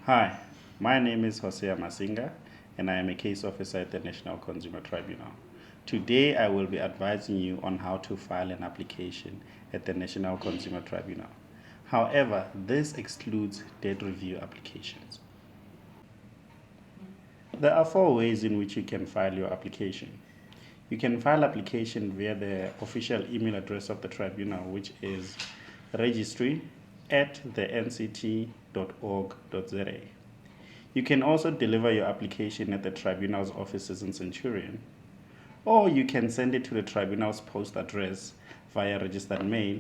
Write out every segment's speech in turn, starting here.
Hi, my name is Hosea Masinga, and I am a case officer at the National Consumer Tribunal. Today, I will be advising you on how to file an application at the National Consumer Tribunal. However, this excludes debt review applications. There are four ways in which you can file your application. You can file application via the official email address of the tribunal, which is registry@thenct.org.za. You can also deliver your application at the tribunal's offices in Centurion, or you can send it to the tribunal's post address via registered mail,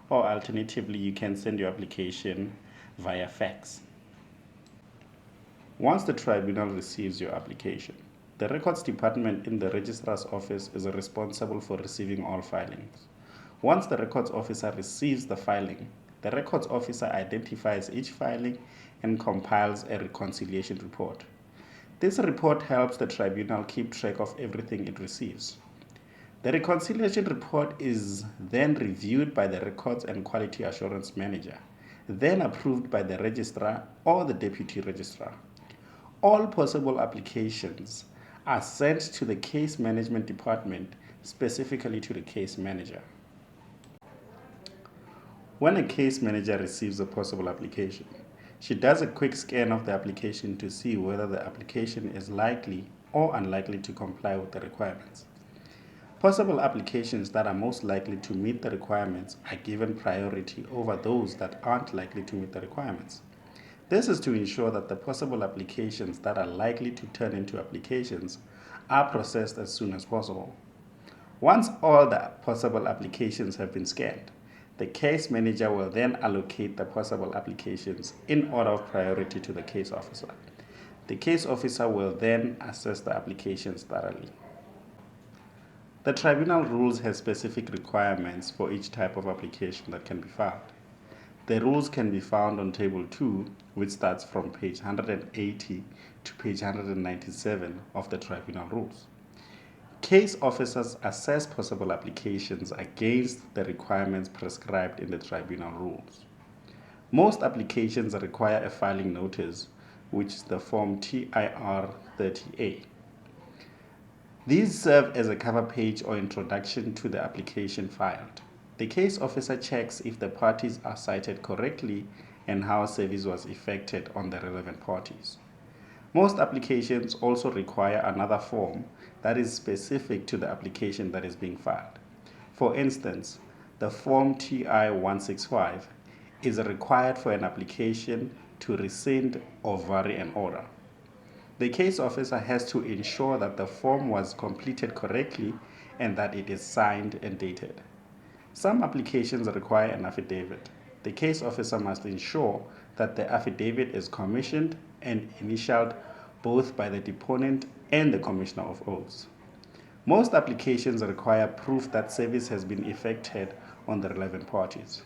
or alternatively, you can send your application via fax. Once the tribunal receives your application, the records department in the registrar's office is responsible for receiving all filings. Once the records officer receives the filing, the records officer identifies each filing and compiles a reconciliation report. This report helps the tribunal keep track of everything it receives. The reconciliation report is then reviewed by the Records and Quality Assurance Manager, then approved by the registrar or the deputy registrar. All possible applications are sent to the case management department, specifically to the case manager. When a case manager receives a possible application, she does a quick scan of the application to see whether the application is likely or unlikely to comply with the requirements. Possible applications that are most likely to meet the requirements are given priority over those that aren't likely to meet the requirements. This is to ensure that the possible applications that are likely to turn into applications are processed as soon as possible. Once all the possible applications have been scanned, the case manager will then allocate the possible applications in order of priority to the case officer. The case officer will then assess the applications thoroughly. The tribunal rules have specific requirements for each type of application that can be filed. The rules can be found on Table 2, which starts from page 180 to page 197 of the Tribunal Rules. Case officers assess possible applications against the requirements prescribed in the Tribunal Rules. Most applications require a filing notice, which is the Form TIR 30A. These serve as a cover page or introduction to the application filed. The case officer checks if the parties are cited correctly and how service was effected on the relevant parties. Most applications also require another form that is specific to the application that is being filed. For instance, the Form TI 165 is required for an application to rescind or vary an order. The case officer has to ensure that the form was completed correctly and that it is signed and dated. Some applications require an affidavit. The case officer must ensure that the affidavit is commissioned and initialed both by the deponent and the Commissioner of Oaths. Most applications require proof that service has been effected on the relevant parties.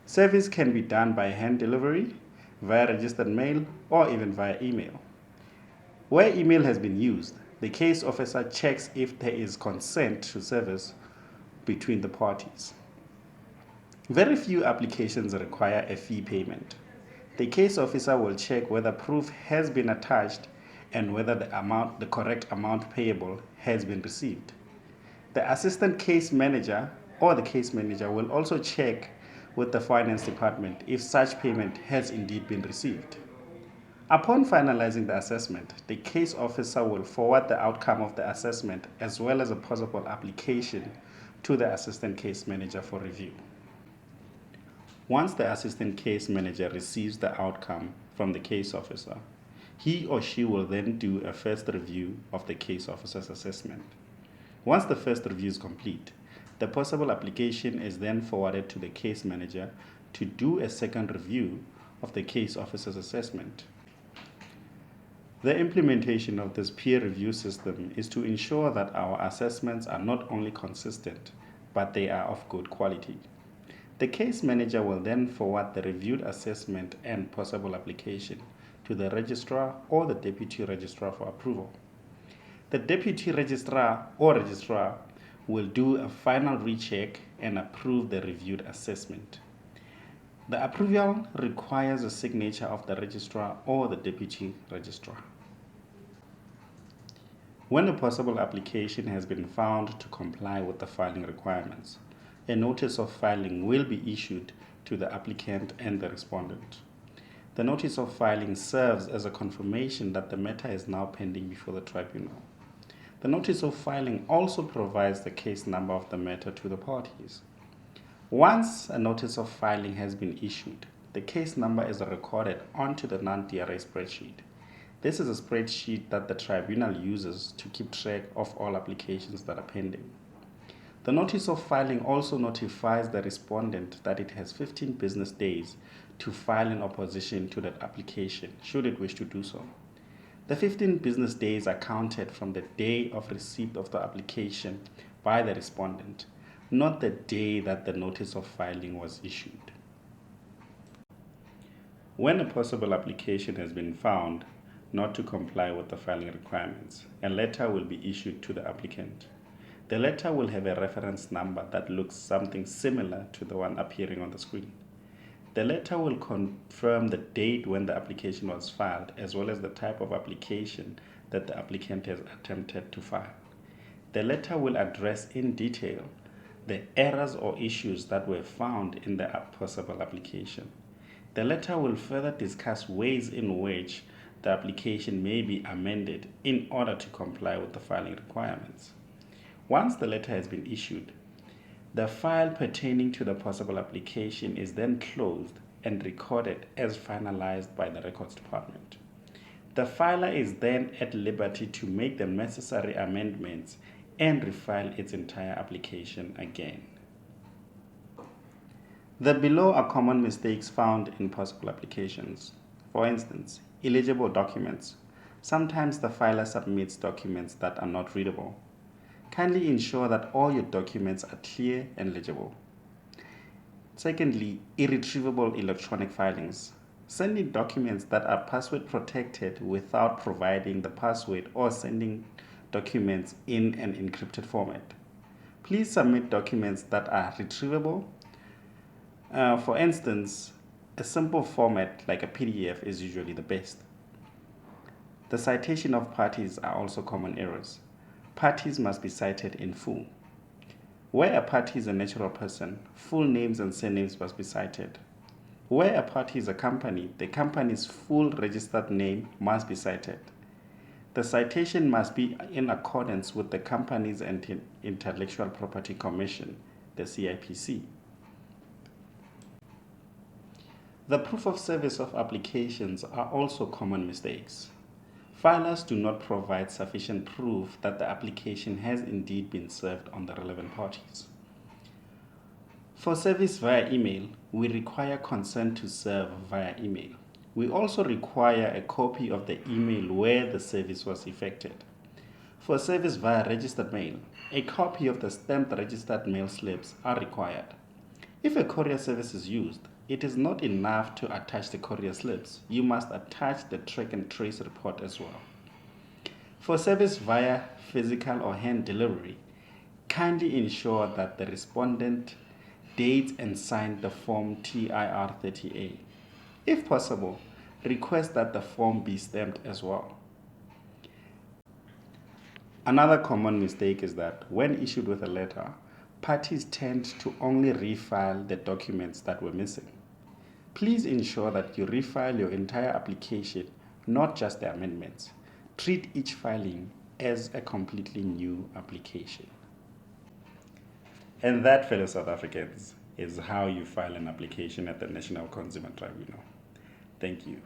Service can be done by hand delivery, via registered mail, or even via email. Where email has been used, the case officer checks if there is consent to service between the parties. Very few applications require a fee payment. The case officer will check whether proof has been attached and whether the correct amount payable has been received. The assistant case manager or the case manager will also check with the finance department if such payment has indeed been received. Upon finalizing the assessment, the case officer will forward the outcome of the assessment as well as a possible application to the assistant case manager for review. Once the assistant case manager receives the outcome from the case officer, he or she will then do a first review of the case officer's assessment. Once the first review is complete, the possible application is then forwarded to the case manager to do a second review of the case officer's assessment. The implementation of this peer review system is to ensure that our assessments are not only consistent, but they are of good quality. The case manager will then forward the reviewed assessment and possible application to the registrar or the deputy registrar for approval. The deputy registrar or registrar will do a final recheck and approve the reviewed assessment. The approval requires a signature of the registrar or the deputy registrar. When a possible application has been found to comply with the filing requirements, a notice of filing will be issued to the applicant and the respondent. The notice of filing serves as a confirmation that the matter is now pending before the tribunal. The notice of filing also provides the case number of the matter to the parties. Once a notice of filing has been issued, the case number is recorded onto the non-DRA spreadsheet. This is a spreadsheet that the tribunal uses to keep track of all applications that are pending. The notice of filing also notifies the respondent that it has 15 business days to file in opposition to that application, should it wish to do so. The 15 business days are counted from the day of receipt of the application by the respondent, not the day that the notice of filing was issued. When a possible application has been found not to comply with the filing requirements, a letter will be issued to the applicant. The letter will have a reference number that looks something similar to the one appearing on the screen. The letter will confirm the date when the application was filed, as well as the type of application that the applicant has attempted to file. The letter will address in detail the errors or issues that were found in the possible application. The letter will further discuss ways in which the application may be amended in order to comply with the filing requirements. Once the letter has been issued, the file pertaining to the possible application is then closed and recorded as finalized by the Records Department. The filer is then at liberty to make the necessary amendments and refile its entire application again. The below are common mistakes found in possible applications. For instance, illegible documents. Sometimes the filer submits documents that are not readable. Kindly ensure that all your documents are clear and legible. Secondly, irretrievable electronic filings. Sending documents that are password protected without providing the password or sending documents in an encrypted format. Please submit documents that are retrievable. For instance, a simple format like a PDF is usually the best. The citation of parties are also common errors. Parties must be cited in full. Where a party is a natural person, full names and surnames must be cited. Where a party is a company, the company's full registered name must be cited. The citation must be in accordance with the Companies and Intellectual Property Commission, the CIPC. The proof of service of applications are also common mistakes. Filers do not provide sufficient proof that the application has indeed been served on the relevant parties. For service via email, we require consent to serve via email. We also require a copy of the email where the service was effected. For service via registered mail, a copy of the stamped registered mail slips are required. If a courier service is used, it is not enough to attach the courier slips. You must attach the track and trace report as well. For service via physical or hand delivery, kindly ensure that the respondent dates and signs the form TIR 30A. If possible, request that the form be stamped as well. Another common mistake is that when issued with a letter, parties tend to only refile the documents that were missing. Please ensure that you refile your entire application, not just the amendments. Treat each filing as a completely new application. And that, fellow South Africans, is how you file an application at the National Consumer Tribunal. Thank you.